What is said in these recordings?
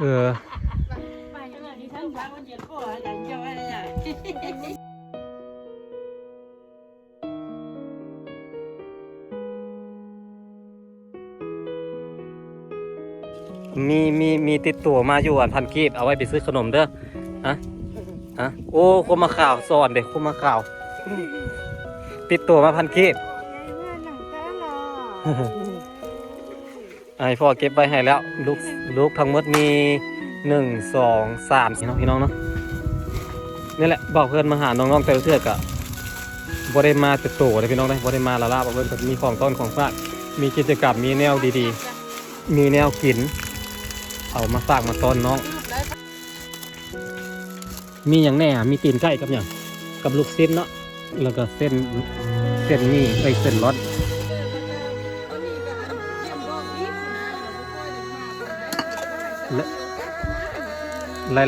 เออมีติดตัวมาอยู่อันพันกีบเอาไว้ไปซื้อขนมเด้อฮะโอ้คมมาข่าวสอนเด็กคมมาข่าวติดตัวมาพันกีบไอพ่อเก็บไว้ให้แล้วลูกทั้งหมดมี1 2 3พี่น้องเนาะนี่แหละบอกเพื่อนมาหาน้องๆแต่ละเทือกอะบ่ได้มาติดตัวเลยพี่น้องได้บ่ได้มาละลาบอกเพื่อนมีของต้นของฝากมีกิจกรรมมีแนวดีๆมีแนวกินเอามาฝากมาต้อนน้องมีอย่างแน่มีตีนไก่กับอย่างกับลูกเส้นเนาะแล้วก็เส้นนี่เส้นรส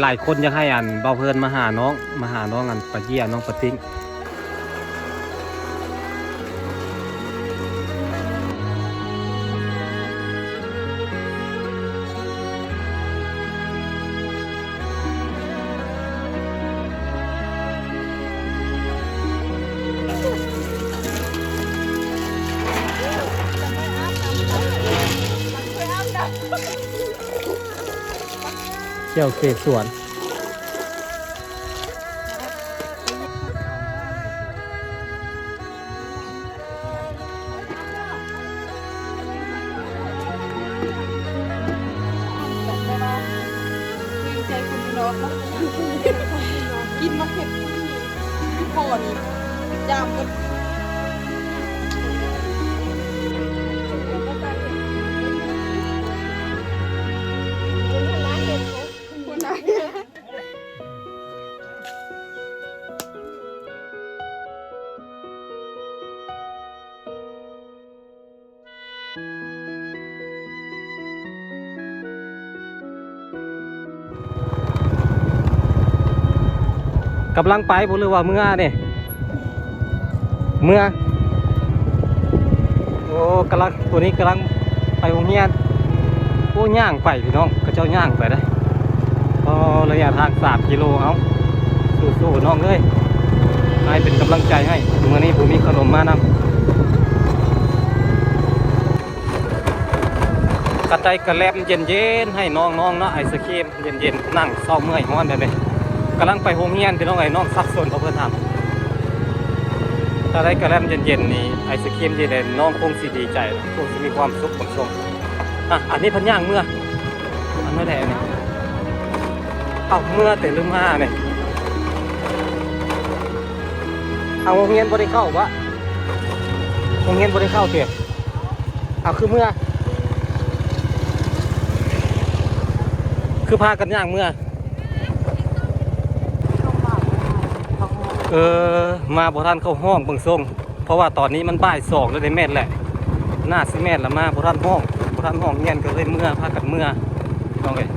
หลายคนยังให้อันเบาเพลินมาหาน้องอันปะเยี่ยน้องปะติ้งเที่ยวเสสวนกินมาเผ็ดที่พอนี่ยามกันกำลังไปบ่หรือว่าเมื่อเนี่ยโอ้กำลังตัวนี้กำลังไปโรงเรียนโอ้ย่างไปพี่น้องก็เจ้าย่างไปได้ก็ระยะทาง3 กิโลเอาสู้ๆน้องเลยให้เป็นกำลังใจให้เมื่อนี้ผมมีขนมมานำกระจายกระแลมเย็นๆให้น้องๆเนาะไอศครีมเย็นๆนั่งเศร้าเมื่อยฮ้อนได้เลยกำลังไปโรงเรียนพี่น้องไอ้น้องซักซนเขาเพื่อนทำถ้าได้กระแลมเย็นๆนี่ไอศครีมเย็นๆน้องคงสิดีใจคงสิมีความสุขของชมอันนี้พันย่างเมื่ออันเมื่อไหร่เนี่ยเอาเมื่อแต่ลืมห้าเนี่ยเอาโรงเรียนบริเข้าวะโรงเรียนบริเข้าเตี๋ยเอาคือเมื่อคือพากันย่างเมื่อมาบ่ทันเข้าห้องเบิ่งทรงเพราะว่าตอนนี้มันบ่าย2แล้วได้แม่นแหละหน้าสิแม่นละมาบ่ทันห้องเงียนก็เลยเมื่อพากันเมื่อน้องเอ้ย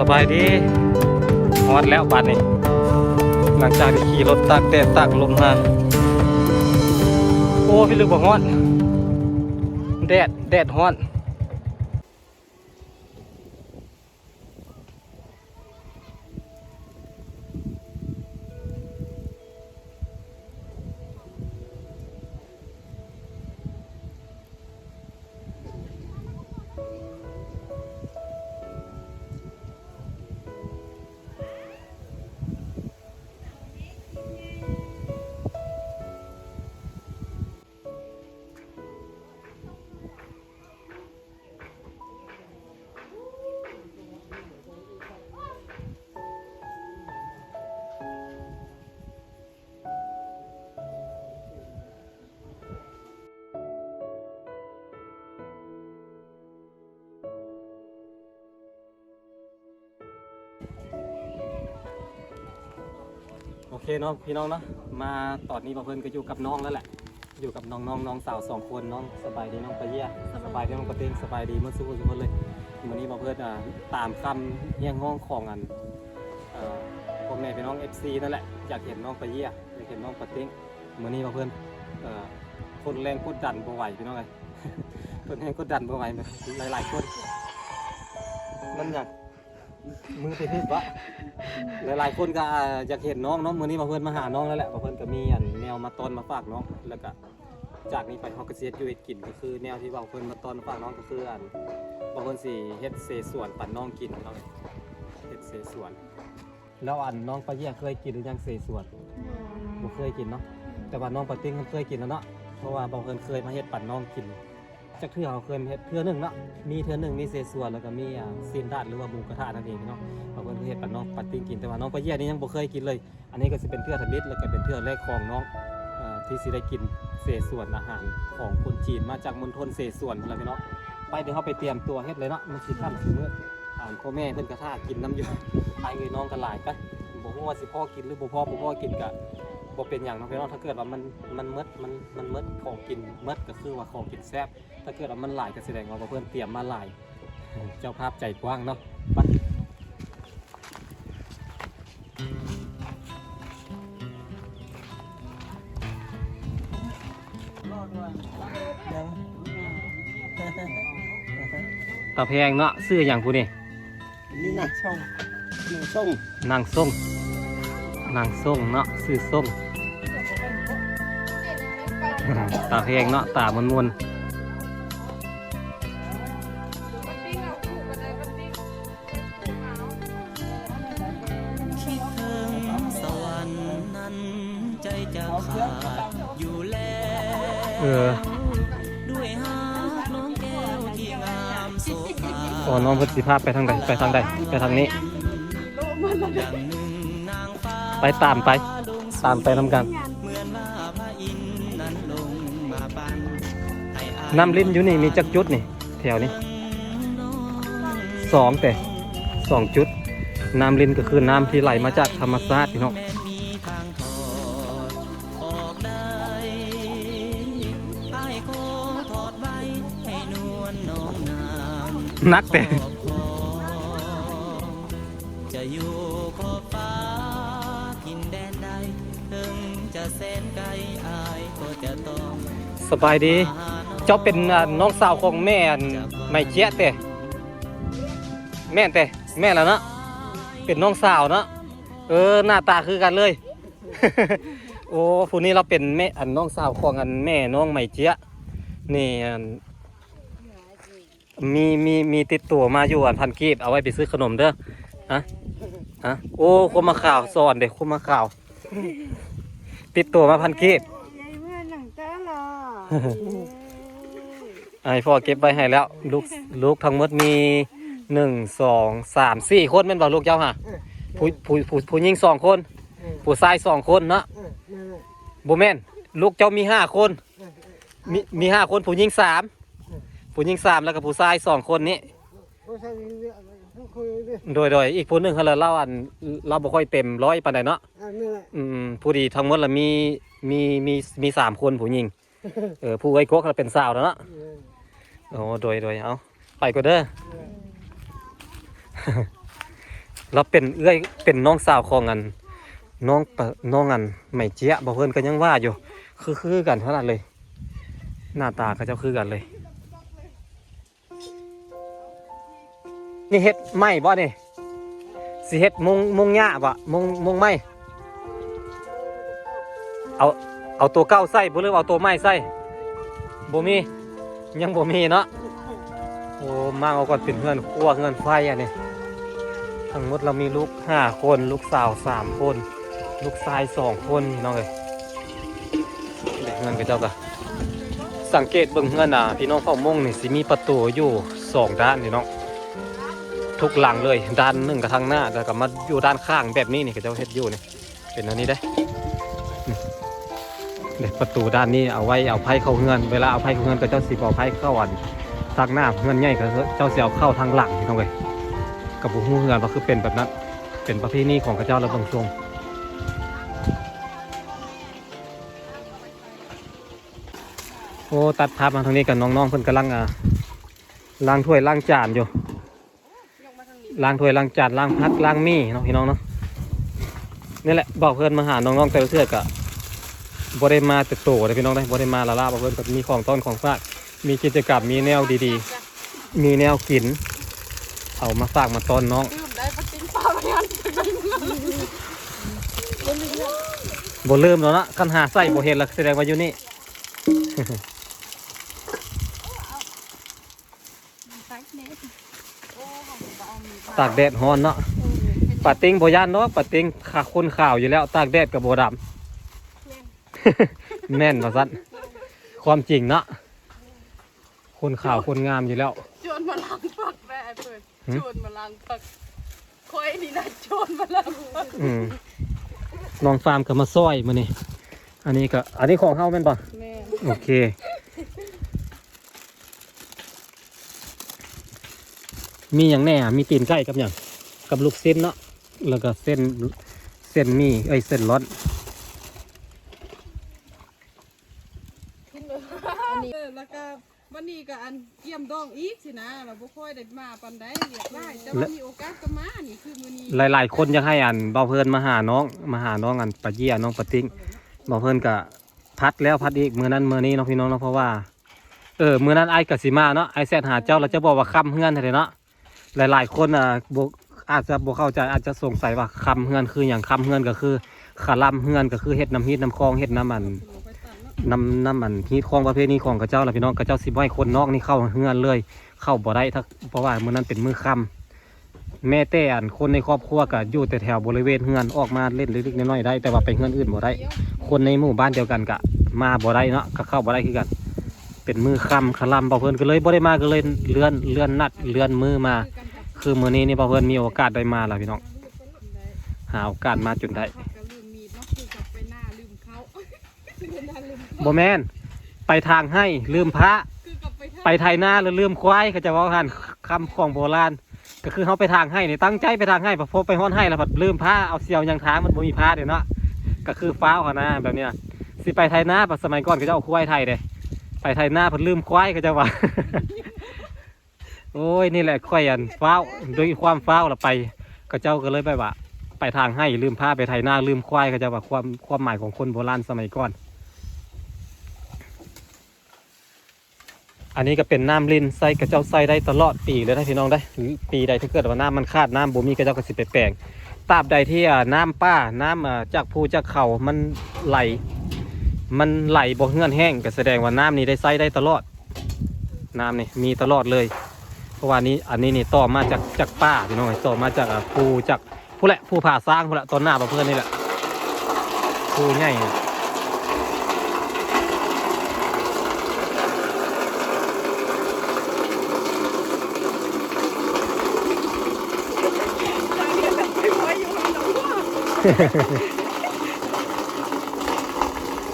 สบายดีฮอดแล้วบัดนี้หลังจากที่ขี่รถตากแดดตากลมมาโอ้พี่ลึกบ่ฮอดแดดฮอดโอเคเนาะพี่น้องเนาะมาตอนนี้บ่เพิ่นก็อยู่กับน้องแล้วแหละอยู่กับน้องสาว2คนน้องสบายดีน้องปะเยี่ยสบายดีน้องปะเต็งสบายดีเมื่อสู้ทุกคนเลยวันนี้บ่เพิ่นตามคำเรียกห้องของพ่อแม่พี่น้อง FC นั่นแหละอยากเห็นน้องปะเยี่ยอยากเห็นน้องปะเต็งวันนี้บ่เพิ่นคนแรงกดดันบ่ไหวพี่น้องเอ้ย คนแรงกดดันบ่ไหวหลายๆคนมันอยากมือไปทึบวะหลายๆคนก็อยากเห็นน้องมื้อนี้มาเพิ่นมาหาน้องแล้วแหละมาเพิ่นก็มีแนวมาต้อนมาฝากน้องแล้วก็จากนี้ไปเฮาก็สิเฮ็ดอยู่เฮ็ดกินก็คือแนวที่ว่าเพิ่นมาต้อนมาฝากน้องก็คือบ่เพิ่นสิเฮ็ดเสสวนปั่นน้องกินเนาะเฮ็ดเสสวนแล้วน้องปะเยี่ยเคยกินหรือยังเสสวนบ่เคยกินเนาะแต่ว่าน้องปะติ้งเคยกินแล้วเนาะเพราะว่าบ่เพิ่นเคยมาเฮ็ดปั่นน้องกินจากเทื่อเขาเคยเฮ็ดเทื่อนึงเนาะมีเทื่อนึงมีเสสวนแล้วก็มีซีนดาดหรือว่าหมูกระทะนั่นเองเนาะเขาเพิ่นเฮ็ดปั่นน้องปะติ้งกินแต่ว่าน้องปะเยี่ยนี่ยังบ่เคยกินเลยอันนี้ก็สิเป็นเทื่อทมิตรแล้วก็เป็นเทื่อแรกของน้องที่สิได้กินเสสวนอาหารของคนจีนมาจากมณฑลเสสวนพุ่นล่ะพี่น้องไปเดี๋ยวเฮาไปเตรียมตัวเฮ็ดเลยเนาะมันสิค่ำสิมื้อพ่อแม่เพิ่นก็ท่ากินน้ำอยู่ไปเอ้ยน้องก็หลายกันบ่ฮู้ว่าสิพ่อกินหรือบ่พ่อกินก็บ่เป็นหยังเนาะพี่น้องถ้าเกิดว่ามันมดของกินมดก็คือว่าของกินแซ่บถ้าเกิดว่ามันหลายก็แสดงว่าเพิ่นเตรียมมาหลายเจ้าภาพใจกว้างเนาะไปตาแพงเนาะซื้ออย่างผู้นี่ นี่นะช่องส่ง นางส่งเนาะซื้อส่ง ตาแพงเนาะตามวนคิดถึงสวรรค์นั้นใจจะขาดอยู่แล้วด้วยหากน้องแก้วที่งามโสภา อ๋อน้องเพิ่นสิพาไปทางใดไปทางนี้ดังหนึ่งนางฟ้า ไปตามไปนำกัน เหมือนว่าพระอินทร์นั้นลงมาปันให้อาย น้ำลิ้นอยู่นี่มีจักจุดนี่แถวนี้2แต่2จุดน้ำลิ้นก็คือน้ำที่ไหลมาจากธรรมชาติพี่น้อง แม้มีทางถอดออกได้อ้ายขอถอดไว้ให้นวลน้องนาง นักแต่ จะอยู่ขอบฟ้าทินแดนใดถึงจะแสนไกลอายก็จะต้อง สบายดี เจ้าเป็นน้องสาวของแม่ไม่เจี๊ยะแต่แม่แล้วเนาะเป็นน้องสาวเนาะหน้าตาคือกันเลย โอ้ผู้นี้เราเป็นแม่น้องสาวของแม่น้องไม่เจี๊ยะนี่มีติดตัวมาอยู่1,000 กีบเอาไว้ไปซื้อขนมเด้อฮะโอ้คนมาข่าวสอนเด็กคนมาข่าว ติดตัวมา1,000 กีบ ยายเมื่อหนังตาลา ไอ้พ่อเก็บไว้ให้แล้วลูกทั้งหมดมี1 2 3 4 คนแม่นบ่ลูกเจ้าฮะผู้หญิง2 คนผู้ชาย2 คนเนาะบ่แม่นลูกเจ้ามี5 คนมี5 คนผู้หญิง3แล้วก็ผู้ชาย2 คนนี้โดยอีกผู้หนึงเขาเราบ่ค่อยเต็ม100ปานใดเนาะผู้ดีทั้งหมดละมี3 คนผู้หญิงผู้ไอ้กกเป็นสาวแล้วเนาะโอ้โดยเอาไปก็เด้อ เราเป็นเอื้อยเป็นน้องสาวของอันน้องอันไม่เจี๊ยบ่เพิ่นก็ยังว่าอยู่คือกันเท่านั้นเลยหน้าตาก็เจ้าคือกันเลยนี่เฮ็ดไม้บ่นี่สิเฮ็ดมุงหญ้าบ่มุงไม้เอาตัวเก้าใส่บ่หรือเอาตัวไม้ใส่บ่มียังบ่มีเนาะโอ้มาเอาก่อนเป็นเฮือนครัวเฮือนไฟอันนี้ทั้งหมดเรามีลูก5คนลูกสาว3คนลูกชาย2คนพี่น้องเอ้ยเด็กเงินกับเจ้าก็สังเกตเบิ่งเฮือนพี่น้องเฝ้ามงนี่สิมีประตูอยู่2ด้านพี่น้องทุกหลังเลยด้านหนึ่งกับทางหน้าแล้วก็มาอยู่ด้านข้างแบบนี้นี่ก็เจ้าเฮ็ดอยู่นี่เป็นอันนี้ได้เด็กประตูด้านนี้เอาไว้เอาไผ่เข้าเฮือนเวลาเอาไผ่เข้าเฮือนก็เจ้าสิเอาไผ่เข้าอันทางหน้าเฮือนใหญ่ก็เจ้าสิเอาเข้าทางหลังพี่น้องเอ้ยกับบ่ฮู้เฮือนว่าคือเป็นแบบนั้นเป็นประเพณีของกระเจ้าและเบิ่งทรงโอ้ตัดภาพมาทางนี้กับน้องๆเพิ่นกำลังล้างถ้วยล้างจานอยู่ล้างถ้วยล้างจานล้างพัดล้างมี่เนาะพี่น้องเนาะนี่แหละบอกเพื่อนมาหาน้องๆแต่ละเทื่อกะบ่ได้มาแต่โตเลยพี่น้องได้บ่ได้มาละบอกเพื่อนก็มีของต้นของฝากมีกิจกรรมมีแนวดีๆมีแนวกินเอามาฝากมาต้อนน้อง ดื่มได้ปะติ้งปลาไปยันบ่ลืมแล้วนะคันหาใส่บ่เห็นแล้วแสดงว่าอยู่นี่ ตากแดดฮ้อนเนาะปลาติ้งบ่ย่านเนาะปลาติ้งขาคนข่าวอยู่แล้วตากแดดกับบ่ดำ แม่นว่าซั่นความจริงเนาะคนข่าวคนงามอยู่แล้ว โจรมาล้างผักแม่เปิดโจรมาล้างผักคอยนี่นะโจรมาล้างผัก น้องฟาร์มก็มาซอยมื้อนี้อันนี้ของเฮาแม่นบ่ แม่ โอเคมีอย่างแน่มีตีนไก่กับอย่างกับลูกเส้นเนาะแล้วก็เส้นมีเส้นร้อน อันนี้แล้วก็วันนี้ก็อันเกี่ยมดองอีกสินะเราบ่ค่อยได้มาปานใดเรียกได้แต่ว่ามีโอกาสก็มานี่คือมื้อนี้ หลายๆคนอยากให้เบาเพลินมาหาน้องปะเยี่ยน้องปะติ้งเบาเพลินก็พัดแล้วพัดอีกมื้อนั้นมื้อนี้น้องพี่น้องเนาะเพราะว่ามื้อนั้นไอ้กสิมาเนาะไอ้แซดหาเจ้าเราจะบอกว่าค่ำเฮือนเท่าเนาะหลายๆคนอาจจะบ่เข้าใจอาจจะสงสัยว่าค่ำเฮือนคืออย่างค่ำเฮือนก็คือขะลำเฮือนก็คือเฮ็ดน้ำฮีดน้ำคลองเฮ็ดน้ำมันฮีดคลองประเภทนี้ของกระเจ้าล่ะพี่น้องกระเจ้าสิบ่ให้คนนอกนี่เข้าเฮือนเลยเข้าบ่ได้เพราะว่ามื้อนั้นเป็นมื้อค่ำแม่แต่คนในครอบครัวก็อยู่แต่แถวบริเวณเฮือนออกมาเล่นเล็กๆน้อยๆได้แต่ว่าไปเฮือนอื่นบ่ได้คนในหมู่บ้านเดียวกันก็มาบ่ได้เนาะก็เข้าบ่ได้คือกันเป็นมื้อค่ำขะลำบ่เพิ่นก็เลยบ่ได้มาก็เลยเลื่อนนัดเลื่อนมื้อมาคือมื้อนี้นี่บ่เพิ่นมีโอกาสได้มาล่ะพี่น้องหาโอกาสมาจนได้ ก็ลืมมีดเนาะคือกลับไปหน้าลืมเขาบ่แม่นไปทางให้ลืมพระ คือกลับไป ไปไทยนาหรือลืมควายเขาจะว่าหันคำของโบราณก็คือเขาไปทางให้เนี่ยตั้งใจไปทางให้พอไปฮ้อนให้แล้วพอลืมผ้าเอาเสียวยังทางมันบ่มีผ้าเดี๋ยวเนาะก็คือฟ้าวเขานะแบบเนี้ยสิไปไทยนาสมัยก่อนเขาจะเอาควายไทยเด้ไปไทยนาพอลืมควายเขาจะว่า โอ้ยนี่แหละควายฟ้าวด้วยความฟ้าวเราไปก็เจ้าก็เลยไปว่าไปทางให้ลืมผ้าไปไทยนาลืมควายเขาจะว่าความหมายของคนโบราณสมัยก่อนอันนี้ก็เป็นน้ำลิ้นใส่กระเจ้าใส่ได้ตลอดปีเลยนะพี่น้องได้ปีใดถ้าเกิดว่าน้ำมันขาดน้ำบ่มีกระเจ้าก็สิไปแปลงตราบใดที่น้ำป้าน้ำจากภูจากเขามันไหลบ่เหื่อนแห้งก็แสดงว่าน้ำนี้ได้ใส่ได้ตลอดน้ำนี่มีตลอดเลยเพราะว่านี้อันนี้นี่ต่อมาจากป้าพี่น้องต่อมาจากภูจากผู้แหละภูผาสร้างผู้แหละตอนหน้าเพื่อนนี่แหละภูใหญ่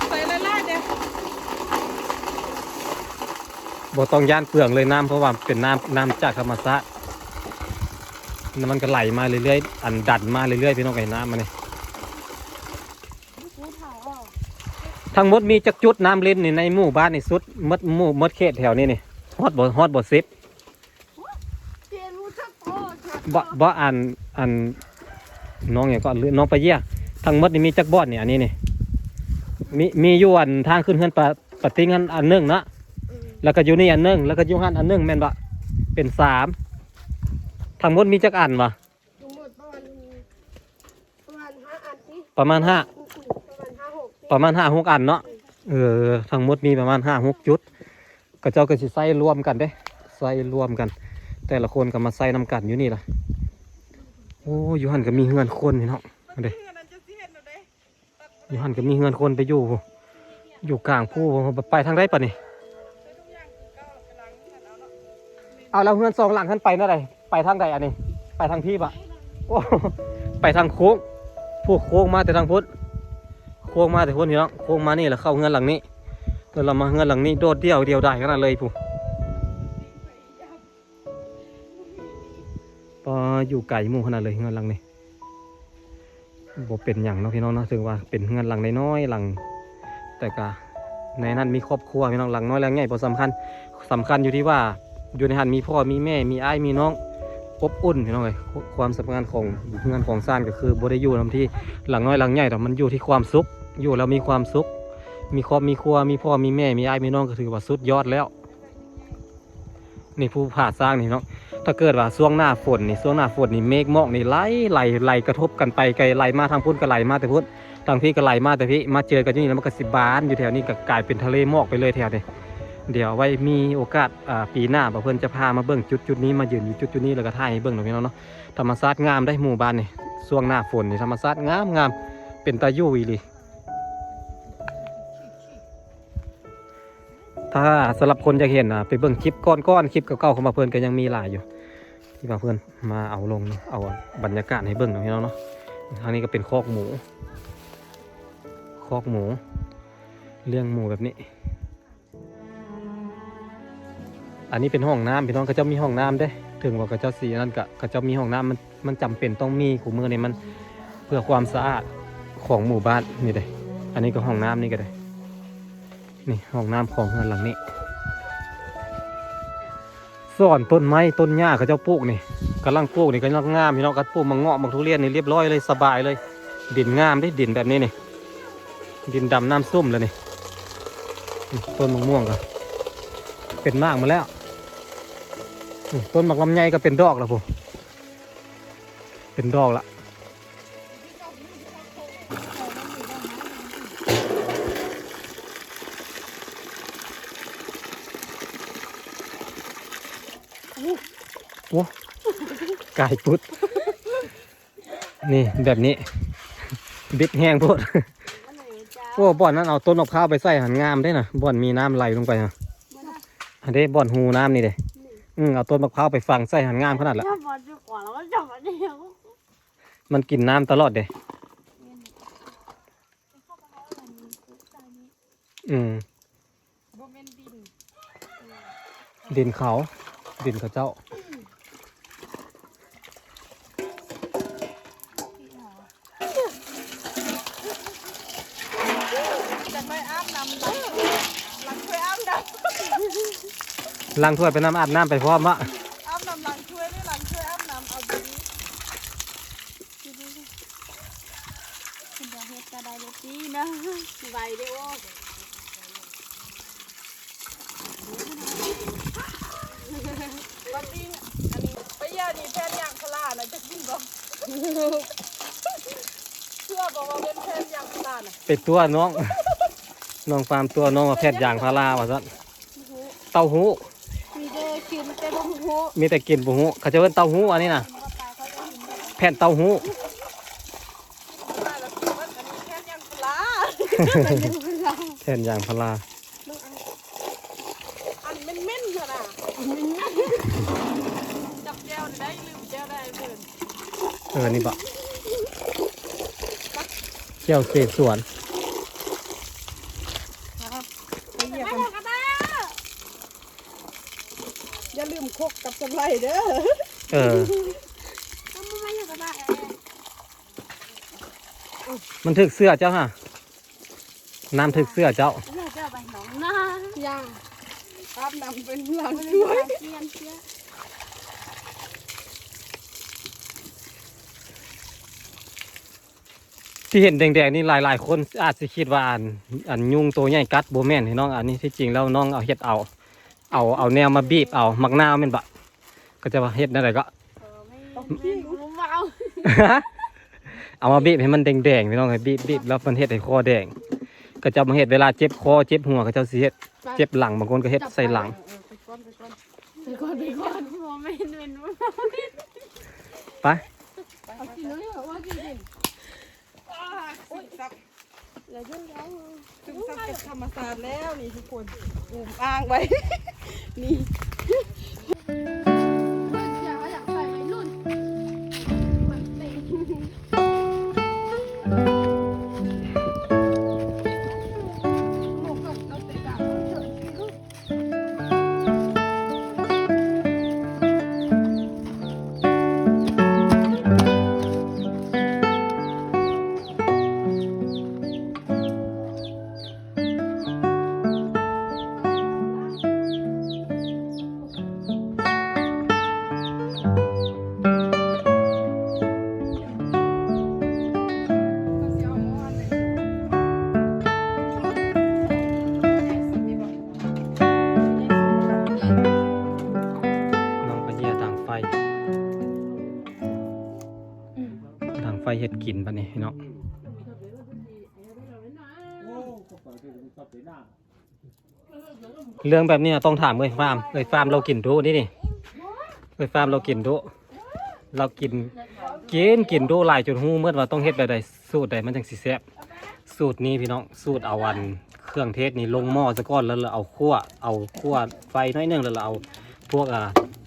ใส่ละลายเด้อ บ่ต้องย่านเปลืองเลยน้ำเพราะว่าเป็นน้ำจากธรรมชาติมันก็ไหลมาเรื่อยๆอันดันมาเรื่อยๆพี่น้องไอ้น้ำมันนี่ทั้งหมดมีจักจุดน้ำเล่นนี่ในหมู่บ้านนี่สุดมดเขตแถวนี้นี่ฮอดบ่10บ่อัน น้องอย่างก็น้องไปเยี่ยทั้งหมดนี่มีจักบ่อนนี่อันนี้นี่มีอยู่อันทางขึ้นเฮือนปะติ้งอันหนึงเนาะแล้วก็อยู่นี่อันหนึงแล้วก็อยู่หันอันหนึงแม่นบ่เป็น3ทั้งหมดมีจักอันบ่ ทั้งหมดประมาณ5 อันที่ ประมาณ5 6 ประมาณ5-6 อันเนาะทั้งหมดมีประมาณ5-6 จุดก็เจ้าก็สิใส่รวมกันเด้ใส่รวมกัน แต่ละคนก็มาใส่นำกันอยู่นี่ล่ะโอ้อยู่หันก็มีเฮือนคนนี่เนาะเด้อยู่หันก็มีเฮือนคนไปอยู่กลางผู้ไปทางใดปะนี่เอาแล้วเฮือน2 หลังขึ้นไปนั่นใดไปทางใดอันนี้ไปทางพี่ปะโอ้ไปทางโค้งผู้โค้งมาแต่ทางพุทธโค้งมาแต่พุทธนี่เนาะโค้งมานี่แล้วเข้าเฮือนหลังนี้แล้วเรามาเฮือนหลังนี้โดดเดียวได้ขนาดเลยผู้พออยู่ไก่หมู่ขนาดเลยเฮือนหลังนี้บ่เป็นอย่างเนาะพี่น้องเนาะถึงว่าเป็นเฮือนหลังน้อยๆหลังแต่ก็ในนั้นมีครอบครัวพี่น้องหลังน้อยหลังใหญ่บ่สำคัญอยู่ที่ว่าอยู่ในหันมีพ่อมีแม่มีอ้ายมีน้องอบอุ่นพี่น้องเอ้ยความสำคัญของเฮือนของซ่านก็คือบ่ได้อยู่นำที่หลังน้อยหลังใหญ่แต่มันอยู่ที่ความสุขอยู่แล้วมีความสุขมีครอบมีครัวมีพ่อมีแม่มีอ้ายมีน้องก็ถือว่าสุดยอดแล้วนี่ผู้ผ่าสร้างนี่เนาะถ้าเกิดว่าช่วงหน้าฝนนี่เมฆหมอกนี่ไหลกระทบกันไปไกลไหลมาทางพุ่นก็ไหลมาแต่พุ่นทางพี่ก็ไหลมาแต่พี่มาเจอกันอยู่นี่แล้วมันก็สิบานอยู่แถวนี้ก็กลายเป็นทะเลหมอกไปเลยแถวนี้เดี๋ยวไว้มีโอกาสปีหน้าบ่เพิ่นจะพามาเบิ่งจุดนี้มายืนอยู่จุดนี้แล้วก็ถ่ายให้เบิ่งหน่อยพี่น้องเนาะธรรมชาติงามได้หมู่บ้านนี่ช่วงหน้าฝนนี่ธรรมชาติงามเป็นตาอยู่อีหลีถ้าสำหรับคนจะเห็นไปเบิ่งคลิปก้อนคลิปเก่าๆของมาเพิ่นก็ยังมีหลายอยู่ที่มาเพิ่นมาเอาลงเอาบรรยากาศให้เบิ่งหน่อยพี่น้องเนาะทางนี้ก็เป็นคอกหมูเลี้ยงหมูแบบนี้อันนี้เป็นห้องน้ำพี่น้องก็จะมีห้องน้ำได้ถึงว่าก็จะสีนั่นก็จะมีห้องน้ำมันจำเป็นต้องมีขู่มือนี่มันเพื่อความสะอาดของหมู่บ้านนี่เลยอันนี้ก็ห้องน้ำนี่ก็ได้นี่ห้องน้ำของเรือนหลังนี้ส่วนต้นไม้ต้นหญ้าเขาเจ้าปลูกนี่กำลังปลูกนี่ก็ยังงามพี่น้องก็ปลูกมังเงาะมังทุเรียนนี่เรียบร้อยเลยสบายเลยดินงามได้ดินแบบนี้นี่ดินดำน้ำส้มเลยนี่ต้นมะม่วงก็เป็นมากมาแล้วต้นมะลำไยก็เป็นดอกแล้วผมเป็นดอกละโอ้ไก่พุดนี่แบบนี้บิดแห้งพุดโอ้บ่อนนั้นเอาต้นมะพร้าวไปใส่หันงามได้นะบ่อนมีน้ำไหลลงไปนะอันนี้บ่อนหูน้ำนี่เด้เอาต้นมะพร้าวไปฝังใส่หันงามขนาดละมันกินน้ำตลอดเด้ดินเขาเจ้าล้างถ้วยไปน้ำอาบน้ำไปพร้อมะอาบน้ำล้างถ้วยนี่ล้างถ้วยอาบน้ำเอาดีคุณจะเฮ็ดกระไดเลยตีนะใบเดียววันนี้อันนี้ไปย่านี่แพนยางพลานะจะกินบ่เชื่อบอกว่าเป็นแพนยางพลานะเป็นตัวน้องฟาร์มตัวน้องมาแพทย์ยางพาราว่าซะเต้าหู้มีแต่กินแต่บ่หู มีแต่กินบุหูเขาจะเอิ้นเต้าหู้อันนี้นะแผ่นเต้าหู้แผ่นยางพาราอันเม่นๆเหรอจับแก้วได้ลืมแก้วได้เพิ่นนี่บะแก้วเศษสวนอย่าลืมคกกับสไลเด้อมันถึกเสื้อเจ้าฮะน้ำถึกเสื้อเจ้าย่างอาบน้ำเป็นหลังช่วย ที่เห็นแดงๆนี่หลายๆคนอาจจะคิดว่าอันยุงตัวใหญ่กัดโบแมนให้น้องอันนี้ที่จริงแล้วน้องเอาเห็ดเอาแนวมาบีบเอามักนาวแม่นบะก็จะว่าเห็ดนั่นแหละก็ เอามาบีบให้มันแดงๆพี่น้องให้บีบแล้วมันเห็ดให้คอแดงก็จะมาเห็ดเวลาเจ็บคอเจ็บหัวก็จะสิเห็ดเจ็บหลังบางคนก็เห็ดใส่หลัง ไปก่อนโมเมนต์เป็น ไป เอากินเลยเหรอว่ากินซับซึมซับกับธรรมศาสตร์แล้วนี่ทุกคนอูมอ้างไว้นี่ น้องไปเหยียดังไฟเห็ดกินปะนี่พี่น้องเรื่องแบบนี้ต้องถามฟาร์มเรากินดูนี่ฟาร์มเรากินดูเรากินดูหลายจนหูเมื่อว่าต้องเฮ็ดแบบใดสูตรใดมันจังสิแซ่บสูตรนี้พี่น้องสูตรเอาเครื่องเทศนี่ลงหม้อซะก่อนแล้วเราเอาคั่วไฟน้อยนึงแล้วเราเอาพวก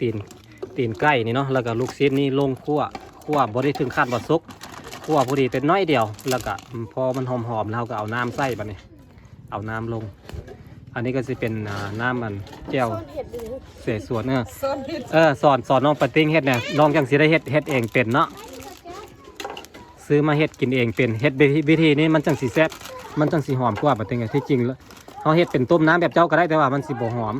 ตีนไก่นี่เนาะแล้วก็ลูกชิ้นนี่ลงคั่วบ่ได้ถึงขั้นว่าสุกคั่วพอดีเป็นน้อยเดียวแล้วก็พอมันหอมๆแล้วก็เอาน้ำใส่บัดนี้เอาน้ำลงอันนี้ก็จะเป็นน้ำมันแก้วเสสวนเนี่ยสอนน้องปะติ้งเฮ็ดเนี่ยน้องจังสิได้เฮ็ดเองเป็นเนาะซื้อมาเฮ็ดกินเองเป็นเฮ็ดวิธีนี้มันจังสิแซ่บมันจังสิหอมกว่าปะติ้งที่จริงแล้วเขาเฮ็ดเป็นต้มน้ำแบบเจ้าก็ได้แต่ว่ามันสิบ่หอม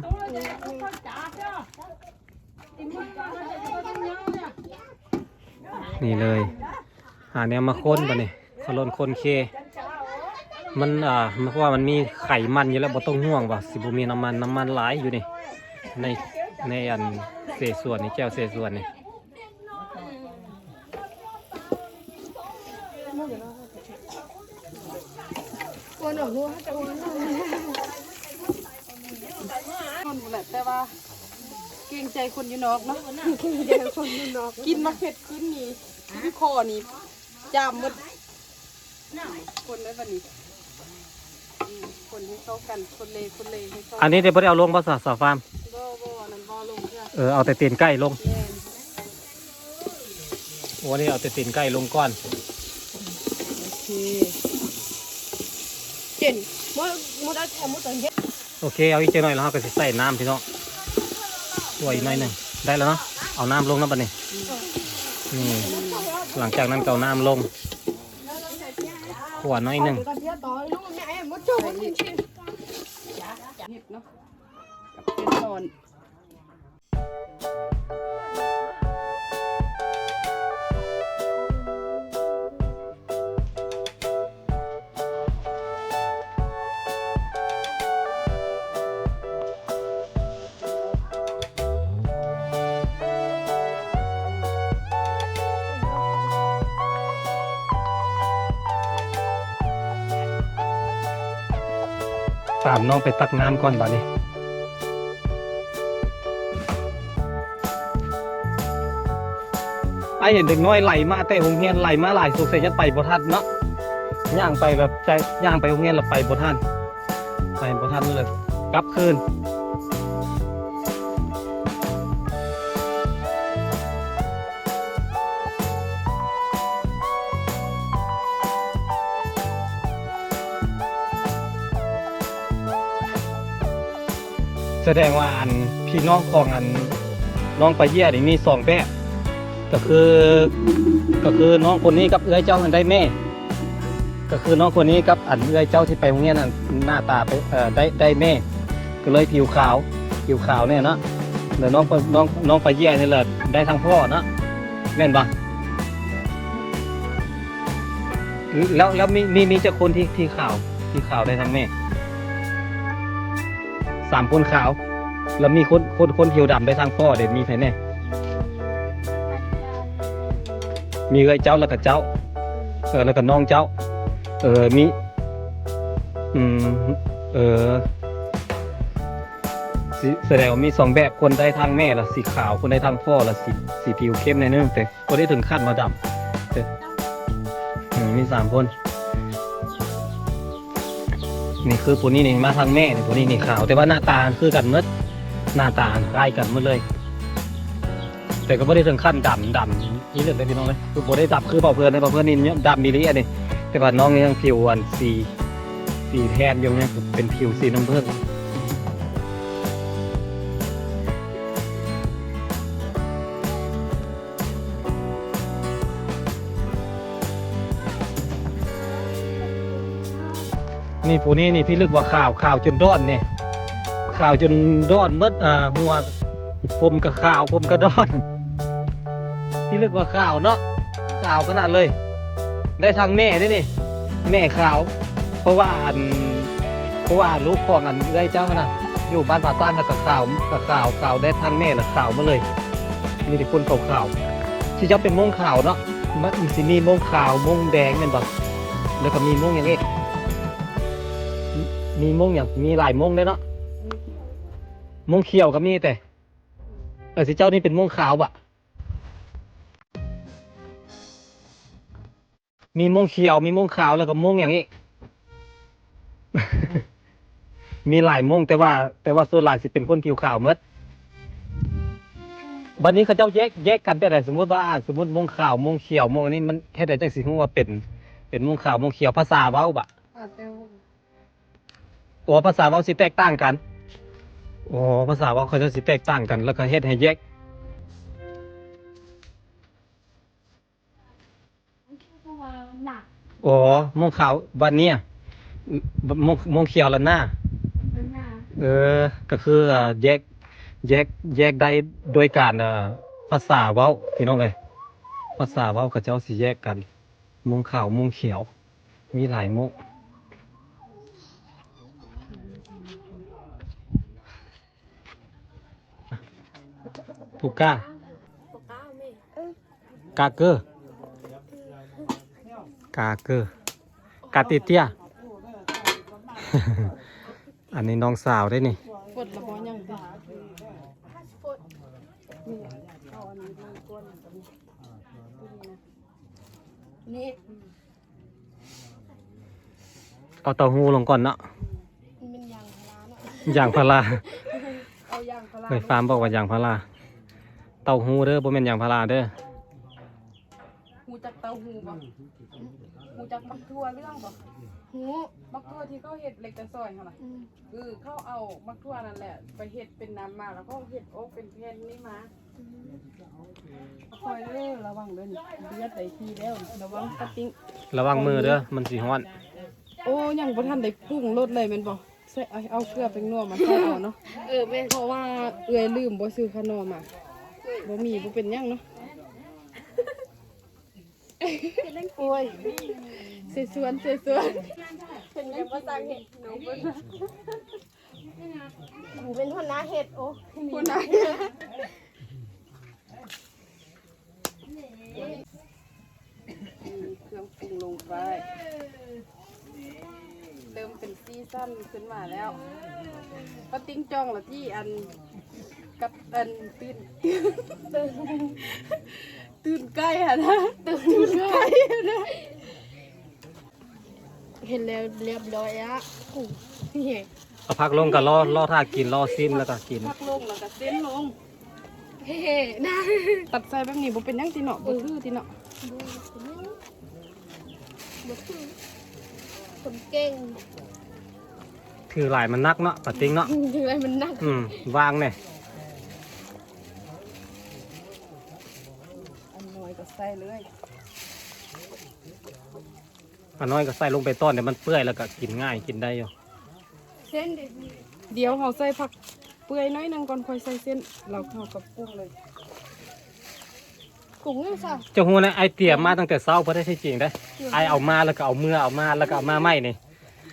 นี่เลยหาแนวมาค้นปะนี่คนเคมันเพราะว่ามันมีไขมันอยู่แล้วบ่ต้องห่วงว่าสิบ่มีน้ำมันหลายอยู่นี่ในอันเศษส่วนนี่แก้วเศษส่วนนี่แต่ว่าเกรงใจคนอยู่นอกเนาะกินมาเผ็ดขึ้นนี่ที่คอนี่จามหมดคนได้ปะนี่คนให้เข้ากันคนเลให้เข้า อันนี้เดี๋ยวบ่ได้เอาลงภาษาฟาร์ม บ่นั่นบ่ลงจ้ะ เอาแต่ตีนไก่ลง แม่น โอ้นี่เอาแต่ตีนไก่ลงก่อน โอเคเจ๋นมุดเอาแค่มุดตัวเฮ็ด โอเคเอาอีกเจหน่อยแล้วเราก็สิใส่น้ำพี่น้องตัวอีกหน่อยหนึ่งได้แล้วเนาะเอาน้ำลงแล้วบัดนี้นี่หลังจากนั้นก็เอาน้ำลงขวดน้อยหนึ่ง เห็ดเนาะเป็นตอน ตามน้องไปตักน้ำก่อนบัดนี้ไอเห็นเด็กน้อยไหลมาแต่โรงเรียนไหลมาหลายสุดเสียจะไปบ่ทันเนาะย่างไปแบบใจย่างไปโรงเรียนแล้วไปบ่ทันเลยกลับคืนแสดงว่าพี่น้องของน้องปลาเยี่ยนี่มี2แบบก็คือน้องคนนี้กับเอื้อยเจ้าได้แม่ก็คือน้องคนนี้กับเอื้อยเจ้าที่ไปโรงเรียนหน้าตาไปได้แม่ก็เลยผิวขาวเนี่ยเนาะเดี๋ยวน้องปลาเยี่ยนี่แหละได้ทั้งพ่อเนาะแม่นบ่ แล้วมีเจ้าคนที่ข่าวได้ทั้งแม่3 คนขาวแล้วมีคนผิวดำได้ทางพ่อเด็ดมีใครแน่มีเอ้ยเจ้าแล้วก็เจ้าแล้วก็น้องเจ้ามีแสดงว่ามี2แบบคนได้ทางแม่ละสีขาวคนได้ทางพ่อละสีผิวเข้มในนึงแต่คนได้ถึงขั้นมาดำมี3 คนนี่คือตัวนี้นี่มาทางแม่นี่ตัวนี้นี่ขาวแต่ว่าหน้าตาคือกันหมดหน้าตาคล้ายกันหมดเลย แต่ก็ไม่ได้ถึงขั้นดำนี่เรื่องได้พี่น้องเลยคือบ่ได้ดำคือเป่าเพื่อนนี่เนี่ยดำดีนี่อันนี้แต่ว่าน้องยังผิวสีแทนอยู่เนี่ยเป็นผิวสีน้ำเพื่อนนี่ผู้นี้นี่พี่ลึกว่าข่าวจนด้อนเนี่ยข่าวจนด้อนมืดหัวผมกับข่าวผมกับด้อนพี่ลึกว่าข่าวเนาะข่าวขนาดเลยได้ทางแม่ด้วยนี่แม่ข่าวเพราะว่าลูกของได้เจ้านะอยู่บ้านป่าต้านกับข่าวได้ทางแม่ละข่าวมาเลยมีแต่คนข่าวที่เจ้าเป็นม่วงข่าวเนาะมันสิมีม่วงขาวม่วงแดงเนี่ยแบบแล้วก็มีม่วงอย่างนี้มีม่วงอย่างมีหลายม่วงเลยเนาะม่วงเขียวก็มีแต่สิเจ้านี่เป็นม่วงขาวบะมีม่วงเขียวมีม่วงขาวแล้วก็ม่วงอย่างนี้ มีหลายม่วงแต่ว่าส่วนหลายสิเป็นคนผิวขาวหมดวันนี้เขาเจ้าแยกกันแต่ไหนสมมติม่วงขาวม่วงเขียวม่วงนี้มันแค่ไหนจังสิฮู้ว่าเป็นม่วงขาวม่วงเขียวภาษาเว้าบะภาษาเว้าสิแตกต่างกันภาษาเว้าเขาจะสิแตกต่างกันแล้วก็เฮ็ดให้แยกม่วงขาววันนี้ม่วงเขียวแล้วหน้าก็คือแยกได้โดยการภาษาเว้าพี่น้องเลยภาษาเว้าเขาเจ้าสิแยกกันม่วงขาวม่วงเขียวมีหลายม่วงผู้กล้ากาเกอร์กาติเตีย อันนี้น้องสาวได้นี่กดละบ่ยังนี่ เอาเต้าหู้ลงก่อนเนาะ มันยางพาราเนาะ ยางพารา เอายางพารา ไปฟาร์มบอกว่ายางพาราเต้าหู้เด้อบ่แม่นยางพาราเด้อ หูจักเต้าหูบ่หูจักบักทั่วเรื่องบ่หูบักทั่วที่เขาเฮ็ดเล็กแต่ซอยหั่นล่ะเขาเอาบักทั่วนั่นแหละไปเฮ็ดเป็นน้ำมาแล้วก็เฮ็ดโอ๊กเป็นแผ่นนี่มาคอยเด้อระวังเด้อนี่เดือดได้ทีแล้วระวังกระติ้ง ระวังมือเด้อมันสิฮ้อน โอ้ยังบ่ทันได้ปรุงรสเลยแม่นบ่ใส่เอาเกลือเป็นนัวมาใส่เอาเนาะแม่นเพราะว่าเอื้อยลืมบ่ซื้อขนมมาบ่มีบ่เป็นหยังเนาะโอ้ยเสสวนเป็นยังภาษาเห็ดหนูเป็นคนหน้าเห็ดโอ้คนหน้าเห็ดเครื่องปรุงลงไปเริ่มเป็นซีซั่นขึ้นมาแล้วก็ติ้งจ้องละที่อันกับอันตื่นใกล้อะนะตื่นใกล้นะเห็นแล้วเรียบร้อยอะนี่ เอาพักลงก็รอท่ากินรอซิมแล้วก็กิน พักลงแล้วก็เส้นลงเฮ้นะตัดใส่แบบนี้บ่เป็นยังติเนาะบ่คือติเนาะคนเก่ง ถือหลายมันนักเนาะปัดติ้งเนาะ ถืออะไรมันนัก วางเนี่ย อันน้อยก็ใส่เลย อันน้อยก็ใส่ลงไปต้อนเดี๋ยวมันเปื่อยแล้วก็กินง่ายกินได้อยู่ เส้นเดี๋ยวเราใส่ผักเปื่อยน้อยนึงก่อนค่อยใส่เส้นเราเท่ากับกุ้งเลยก กุ้งนี่ซะ เจ้าฮู้นะไอเตรียมมาตั้งแต่เช้าบ่ได้ใช่จริงได้ไอเอามาแล้วก็เอามือเอามาแล้วก็เอามาไหม้นี่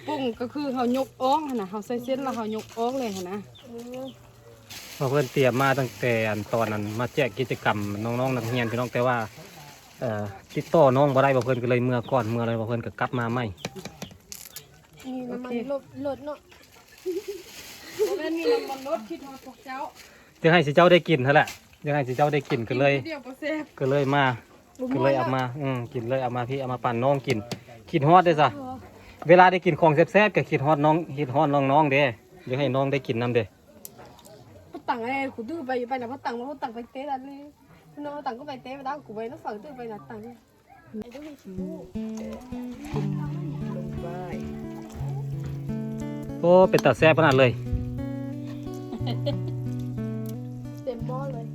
กุ้งก็คือเฮายกอ้องหั่นน่ะเฮาใส่เส้นแล้วเฮายกอ้องเลยหั่นนะ เพราะเพิ่นเตรียมมาตั้งแต่อันตอนนั้นมาแจกกิจกรรมน้องๆนักเรียนพี่น้องแต่ว่าติดต่อน้องบ่ได้บ่เพิ่นก็เลยเมื่อก่อนเมื่ออะไรบ่เพิ่นก็กลับมาใหม่ นี่น้ำมันลดเนาะแม่นมีน้ำมันลดคิดฮอดพวกเจ้า จะให้สิเจ้าได้กินเท่าแหละจะให้สิเจ้าได้กินก็เลย เดี๋ยวบ่แซ่บ ก็เลยมาก็เลยเอามากินเลยเอามาพี่เอามาปั่นน้องกินคิดฮอดได้ซะเวลาได้กินของแซ่บๆก็คิดฮอดน้องคิดฮอดน้องๆเด้อยากให้น้องได้กินนํเด้ พ่อตังไอ้กูดื้อไปนะพ่อตังมาพ่อตังไปเตะแล้วนี่น้องตังก็ไปเตะไปแล้วกูไปน้องฝั่งดื้อไปนะตังไอ้ดื้อให้ชิมูลงไป โอ้เป็นตาแซ่บขนาดเลย เต็มหม้อเลย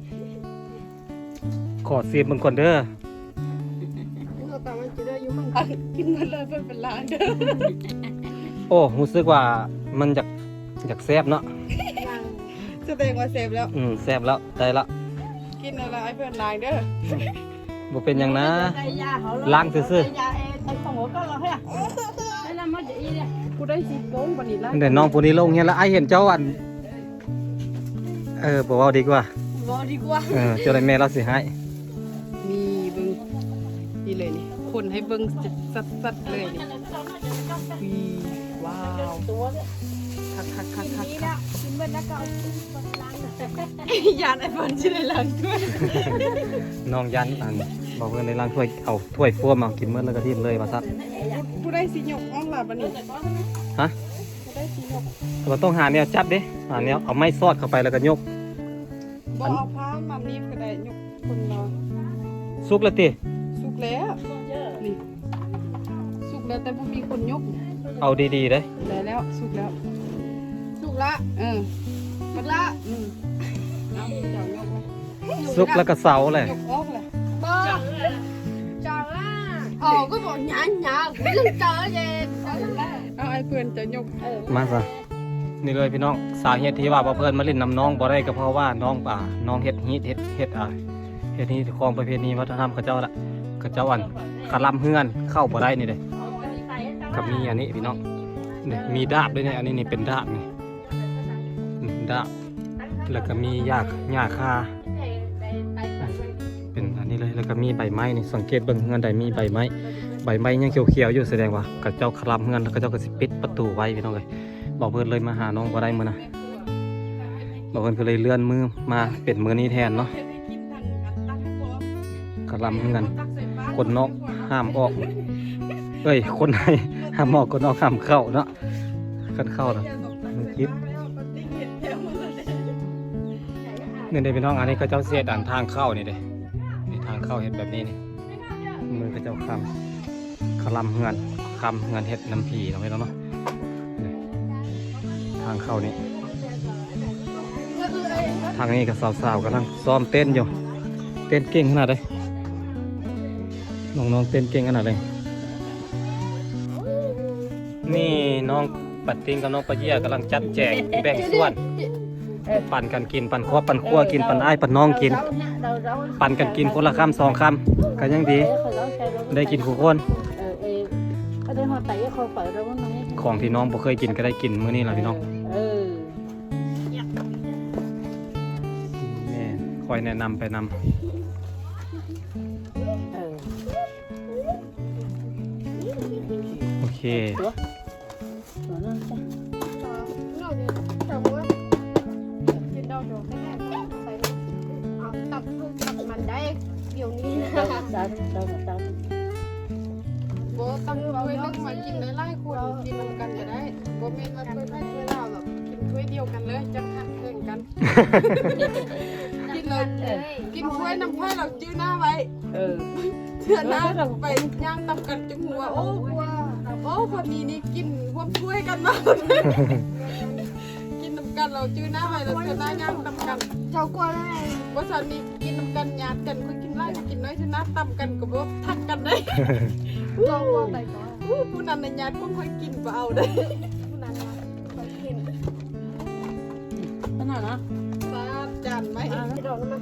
ขอซีมมึงก่อนเด้อ น้องตังมันจะได้อยู่มันกินมันเลยเป็นล้านเด้อ โอ้รู้สึกว่ามันอยากแซ่บเนาะ แสดงว่าเซฟแล้ว แซ่บแล้วได้ละ กินอะไรเพื่อนล้างเด้อ บ่เป็นหยังนะล้างซื่อ กูได้สิโป้งวันนี้แล้ว ๆเดี๋ยวน้องผู้นี้ลงเฮียนแล้วไอเห็นเจ้าอันบ่เว้าดีกว่า รอดีกว่า เจ้าได้แม่เราสิให้ นี่เบิ้งนี่เลยนี่คนให้เบิ้งสัดเลยนี่ว้าวคักยานไอเฟิร์นชื่ออะไรล้างด้วย น้องยันอันบอกเพิ่นในร้านถ้วยเอาถ้วยฟัวมากินมื้อแล้วก็ทิ้งเลยว่าซัด กูได้สิหยกอ้อมหลับอันนี้ ฮะ กูได้สิหยก เราต้องหาแนวจับเด้หาแนวเอาไม้ซอดเข้าไปแล้วก็ยก บ่เอาผ้ามารีบก็ได้หยกคนเรา สุกแล้วติ สุกแล้วนี่สุกแล้วแต่บ่มีคนยก เอาดีๆเด้ ได้แล้วสุกแล้วสุกละสุกละเอาเจ้ายกเลย สุกแล้วก็เสาเลย ยกออกเลย ก็บอกnhả nhả cái lưng trời về เอาไอ้เพื่อนจะยก มาซะนี่เลยพี่น้องสาเหตุที่ว่าบ่เพิ่นมาเล่นน้ำน้องบ่ได้ก็เพราะว่าน้องน้องเฮ็ดฮีทเฮ็ดฮีทของประเพณีวัฒนธรรมเขาเจ้าละเขาเจ้าอันคลำเฮือนเข้าบ่ได้นี่เด้กับมีอันนี้พี่น้องนี่มีดาบด้วยเนี่ยอันนี้นี่เป็นดาบนี่ดาบแล้วก็มีหญ้าคาเป็นอันนี้เลยแล้วก็มีใบไม้นี่สังเกตเบิ่งเฮือนใดมีใบไม้ยังเขียวๆอยู่แสดงว่าเขาเจ้าคลำเฮือนแล้วเขาเจ้าก็สิปิดประตูไว้พี่น้องเอ้ยบอกเพิ่นเลยมาหาน้องบ่ได้มื้อนะบอกเพิ่นก็เลยเลื่อนมือมาเป็นมื้อนี้แทนเนาะคลำเฮือนคนนอกห้ามออกคนในห้ามออกคนนอกห้ามเข้าเนาะคันเข้าเนาะมันคิดนี่เด้พี่น้องอันนี้เขาเจ้าเสียด่านทางเข้านี่เด้นี่ทางเข้าเฮ็ดแบบนี้นี่มือเขาเจ้าคลำเฮือนเฮ็ดน้ำผีเนาะพี่น้องเนาะนี่ทางเข้านี่ทางนี้ก็สาวๆกำลังซ้อมเต้นอยู่เต้นเก่งขนาดเลยน้องๆเต้นเก่งขนาดเลยนี่น้องปัดติงกับน้องปะเยี่ยกำลังจัดแจงแบ่งส่วนปั่นกันกินปั่นครอบปั่นคั่วกินปั่นอ้ายปั่นน้องกินปั่นกันกินคนละคำ2 คำกันยังดีได้กินทุกคนของที่น้องบ่เคยกินก็ได้กินมื้อนี้ล่ะพี่น้องแม่คอยแนะนำไปนำโอเคมันได้เดี๋ยวนี้ บ่ต้องถ้วยนึงมากินหลายๆคนกินนำกันก็ได้บ่แม่นว่าถ้วยไผถ้วยเราหรอกกินถ้วยเดียวกันเลยจังหักแข่งกัน กินเลยกินถ้วยน้ำไผ่เราจื้อหน้าไว้เถื่อหน้าไปย่างตำกันจังหัวโอ้พอดีนี่กินพวกถ้วยกันมากินน้ำกันเราจื้อหน้าไว้เราเถื่อหน้าย่างตำกัน เจ้ากลัวได้ ว่าสันนี่กินน้ำกันญาติกันคือกินไล่กินน้อยชนะตำกันกับว่าทักกันได้ กลัวไปก่อน ผู้นั้นในญาติก็ค่อยกินเบาได้ ผู้นั้นไปกิน ขนาดนะจานไหม จะโดนมา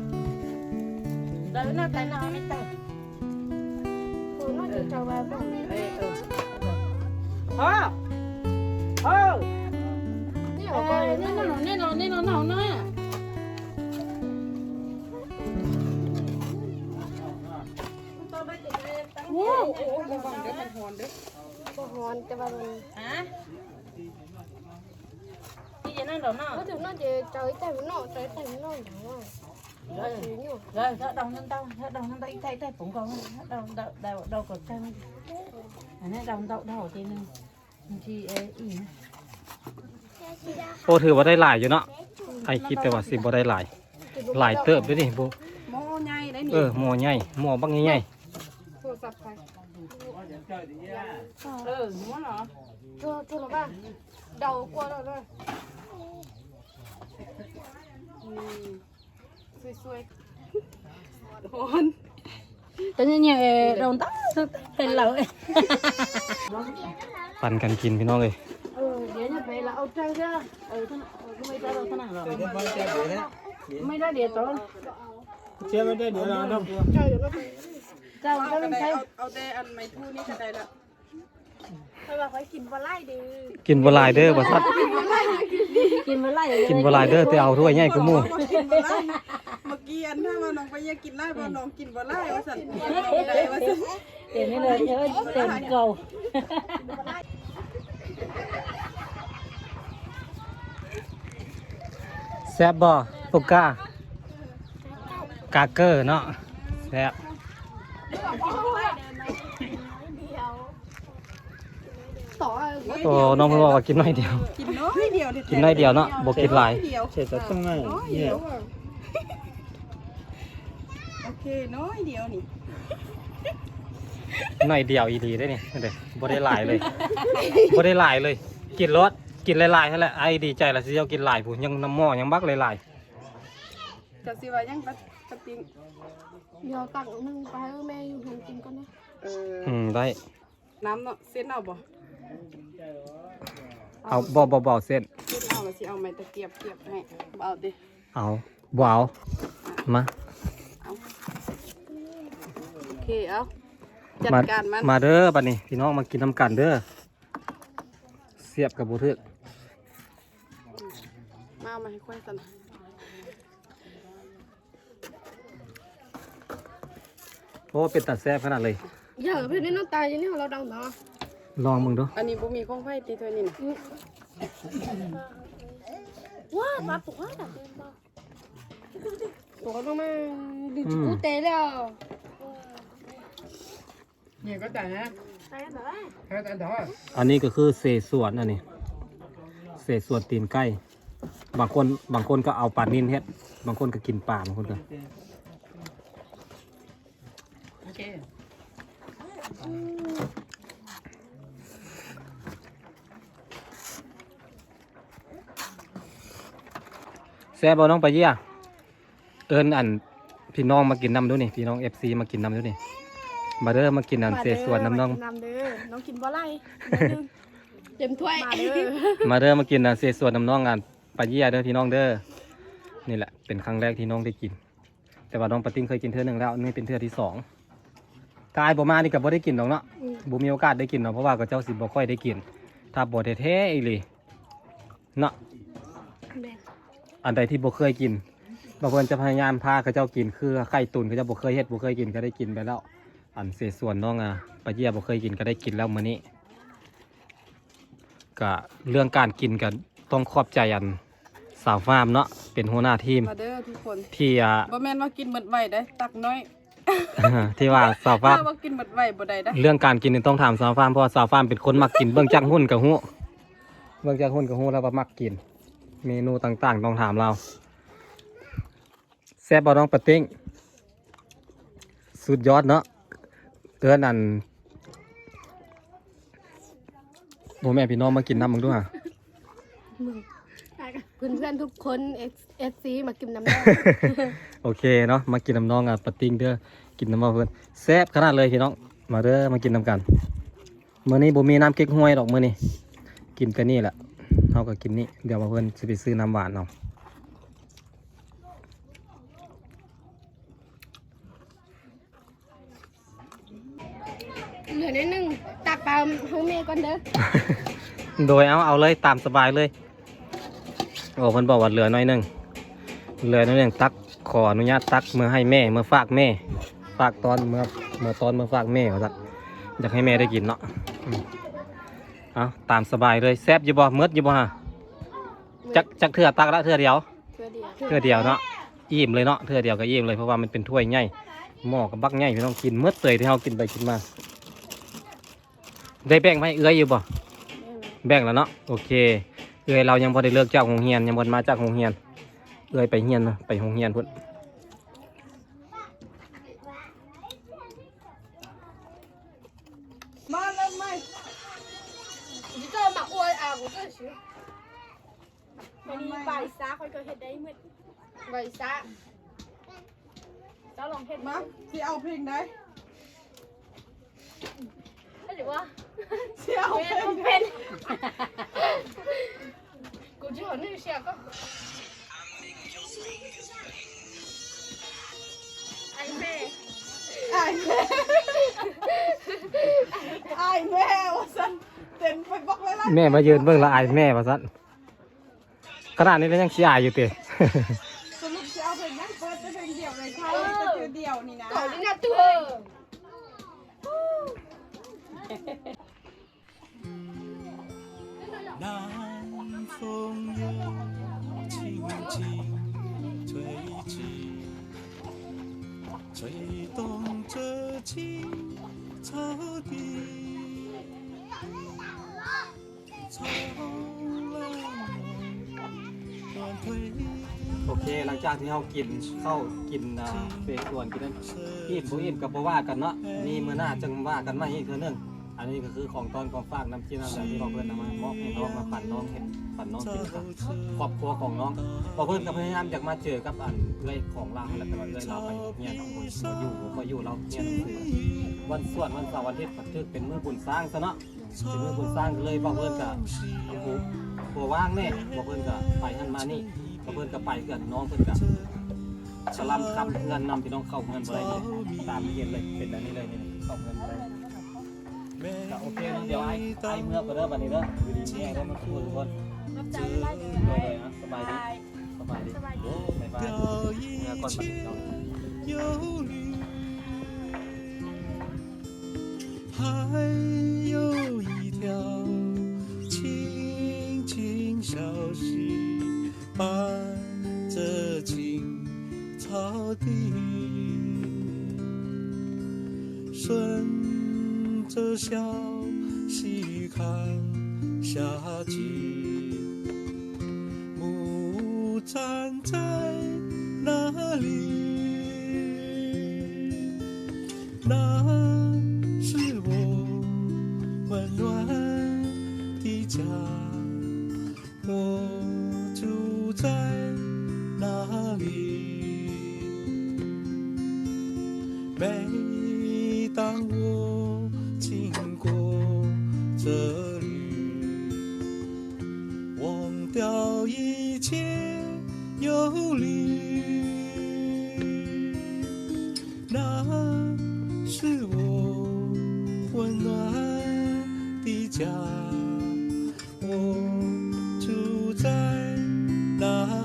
ไ Đấy nó tay nào đi tay. Nó chỉ cho vào bông. Hơ. Hơ. Nè coi Nè nó nè. Wow, bông bông đấy mình hòn đấy. bông hòn cho vào mình. Hả? Cái gì nó đâu nó? Có thực nó chỉ trời tay nó Rồi, thở đồng lên tao tay cũng còn đâu còn tay anh ấy đâu thì nên thì ý โอ้ถือว่าได้หลายอยู่เนาะไอคิดแต่ว่าสิบ่ได้หลายหลายเติบด้วยนี่บ่ หม้อใหญ่ได้นี่ หม้อใหญ่หม้อบักใหญ่ โทรศัพท์ใครหม้อเหรอ cho nó vào đầu qua rồi rồi สวยๆร้อน tự nhiên nhà đồn tóc tên lợi ๆปั่นกันกินพี่น้องเอ้ย vậy như vậy là ô trăng chứ mấy ra đâu thế nào rồi mấy ra địa tổ Chưa mới đây được là đâu. sao เอา sao lên thấy แต่อันไม้ทูนี่ก็ได้ละ thôi mà phải kìm vào lại đi กินบ่หลายเด้อบ่ซัด kim với lại กินบ่หลายเด้อแต่เอาถ้วยใหญ่กูหมู่ กินบ่ไล่เมื่อกี้อันถ้าว่าน้องไปอยากกินไล่บ่น้องกินบ่ไล่ว่าสั่นได้ว่าสั่น tiền này là nhớ tiền cầu แซ่บบ่ปุกกากาเกอร์เนาะแซ่บ tỏ โอ้น้องเพิ่นบอกว่ากินน้อยเดียว กินน้อยเดียว กินน้อยเดียวเนาะบ่กินหลาย เดียว Sẽ rất trong này. น้อยเดียวโอเคน้อยเดียวนี่ น้อยเดียวอีหลีได้นี่เด้อบ่ได้หลายเลยบ่ได้หลายเลย กินรสกินหลายๆนั่นแหละไอ้ดีใจละสิเอากินหลายผู้ยังน้ำหม้อยังบักหลาย ก็สิว่ายังปะติง giờ tặng nâng bài ơi mẹ dùng hàng kìm con nhé ได้ น้ำเนาะเส้นเอาบ่ เอาบ่เส้น เส้นเอาแล้วสิเอาไม้ตะเกียบให้บ่เอาดิ เอาบ่เอามา เอาโอเคเอาจัดการมัน มาเด้อบัดนี้พี่น้องมากินน้ำกันเด้อเสียบกับบ่ถึก มาเอามาให้ค่อยสั่น โอ้เป็นตาแซ่บขนาดเลย giờ bên đây nó tay chứ nếu lao động đó ลองมึงดู อันนี้บ่มีของไฟตีถ้วยนี่นะ wow bà tụi quá đặc biệt mà tụi nó mà đi chụp quốc tế đâu นี่ก็ได้นะ tay đó แค่แต่ดอ อันนี้ก็คือเศษส่วนอันนี้เศษส่วนตีนไก่บางคนก็เอาปลานิ่นเฮ็ดบางคนก็กินปลาบางคนก็ โอเค แซ่บบ่น้องไปเยี่ยเอิ้นอันพี่น้องมากินน้ำดูนี่พี่น้อง FC มากินน้ำดูนี่มาเด้อมากินอันเศษส่วนน้ำน้อง nằm đưa nó kín vào lại chìm thuê มาเด้อมากินอันเศษส่วนน้ำน้องอันไปเยี่ยเด้อพี่น้องเด้อนี่แหละเป็นครั้งแรกที่น้องได้กิน แต่ว่าน้องปะติ้งเคยกินเทื่อหนึ่งแล้วนี่เป็นเทื่อที่สองกายบ่มานี่ก็บ่ได้กินหรอกเนาะบ่มีโอกาสได้กินเนาะเพราะว่าก็เจ้าสิบ่ค่อยได้กิน ถ้าบ่แท้ๆอีหลีเนาะอันใดที่บ่เคยกินบางคนจะพยายามพาเขาเจ้ากินคือไข่ตุ๋นเขาเจ้าบ่เคยเฮ็ดบ่เคยกินก็ได้กินไปแล้ว อันเศษส่วนน้องปะเยี่ยบ่เคยกินก็ได้กินแล้วมื้อนี้ก็เรื่องการกินก็ต้องขอบใจอันสาวฟาร์มเนาะเป็นหัวหน้าทีม มาเด้อทุกคน ที่บ่แม่นว่ากินหมดไว้ได้ตักน้อย ที่ว่าสาวฟาร์ม ถ้าว่ากินหมดไว้บ่ได้ได้ เรื่องการกินนี่ต้องถามสาวฟาร์มเพราะว่าสาวฟาร์มเป็นคนมักกินเบื้องจากหุ้นกับหู้เบื้องจากหุ้นกับหู้แล้วว่ามักกิน เมนูต่างๆต้องถามเราแซ่บบ่น้องปะติ้งสุดยอดเนาะเตือนอันโอ้แม่พี่น้องมากินน้ำมึงด้วย เพื่อนๆทุกคนเอฟซีมากินน้ำแดง โอเคเนาะมากินน้ำน้องปะติ้งเด้อกินน้ำมาเพื่อนแซ่บขนาดเลยพี่น้องมาเด้อมากินน้ำกันมื้อนี้บ่มีน้ำเก๊กฮวยดอกมื้อนี้กินกันนี่แหละเขาก็กินนี่เดี๋ยวมาเพื่อนจะไปซื้อน้ำหวานเอา เหลือนิดนึงตักปลาห้องแม่ก่อนเด้อ โดยเอาเลยตามสบายเลยโอ้เพิ่นบอกว่าเหลือน้อยหนึงตักขออนุญาตตักเมื่อให้แม่เมื่อฝากแม่ฝากตอนเมื่อตอนเมื่อฝากแม่ว่าซั่นอยากให้แม่ได้กินเนาะเอาตามสบายเลยแซ่บอยู่บ่เมิดอยู่บ่ฮะจักเทื่อตักละเทื่อเดียว เพื่อเดียว เทื่อเดียวเนาะอิ่มเลยเนาะเทื่อเดียวก็อิ่มเลยเพราะว่ามันเป็นถ้วยใหญ่หม้อกับบักใหญ่พี่น้องกินเมื่อเตยที่เรากินไปกินมาได้แบ่งให้เอื้อยอยู่บ่แบ่งแล้วเนาะโอเคเอื้อยเรายังพอได้เลิกจากโรงเรียนยังบ่มาจากโรงเรียนเอื้อยไปเรียนไปโรงเรียนพุ่น มาเลยไหม 你这马我啊，我这是。วันนี้ใบซ่าค่อยก็เฮ็ดได้หมดใบซ่าเจ้าลองเฮ็ด มาที่เอาเพลงได้ หรือว่า ที่เอาเพลง เป็น กูจะหาหนึ่งเสียก็ไอ้แม่ ไอ้แม่ไอ้แม่ว่าสันเต็นไปบอกไว้ละ แม่มายืนเบิ่งละอายแม่ว่าซั่นขนาดนี้แล้วยังขี้อายอยู่ติ สรุปที่เอาเพลงนั้นเปิดแต่เพลงเดียวเลยค่ะแต่เดียวนี่นะ ก่อนนี่นะตัว 南风又轻轻吹起，吹动着青草地，草浪乱推。 โอเคหลังจากที่เรากินข้าวกินเฟส่วนกินนั้นอิ่มบ่อิ่มกับบ่ว่ากันเนาะนี่มื้อหน้าจึงว่ากันใหม่อีกเทื่อนึงอันนี้ก็คือของตอนของฝากน้ำจิ้มน้ำใจที่เราเพิ่นนำมามอบให้น้องมาปั่นน้องเห็นปั่นน้องกินกับครอบครัวของน้องบ่เพิ่นก็พยายามอยากมาเจอกับอันเอื้อยของเราแล้วแต่ว่าเอื้อยเราไปเรียนบ่อยู่เราเรียนหนังสือวันส่วนวันเสาร์วันอาทิตย์ก็ถือเป็นมื้อบุญสร้างซะเนาะเป็นมื้อบุญสร้างก็เลยบ่เพิ่นก็โอ้โหบ่ว่างแน่บ่เพิ่นก็ไปหั่นมานี่บ่เพิ่นก็ไปเพื่อนน้องเพิ่นก็สลัมคำเพื่อนนำพี่น้องเข้าเงินบ่ได้เลยตามเรียนเลยเป็นแบบนี้เลยนี่เข้าเงินบ่ได้ก็โอเคเดี๋ยวไอ้เมื่อก็เด้อบัดนี้เด้ออยู่ดีมีได้มาสู้ทุกคนเลยนะสบายดีบ๊ายบายเมื่อก่อนบัดนี้เนาะ 忧虑，还有一条青青小溪伴着青草地，顺着小溪看下去，木站在那里？那是我温暖的家，我住在那里。每当我经过这里，忘掉一切忧虑。那是我温暖的家，我住在那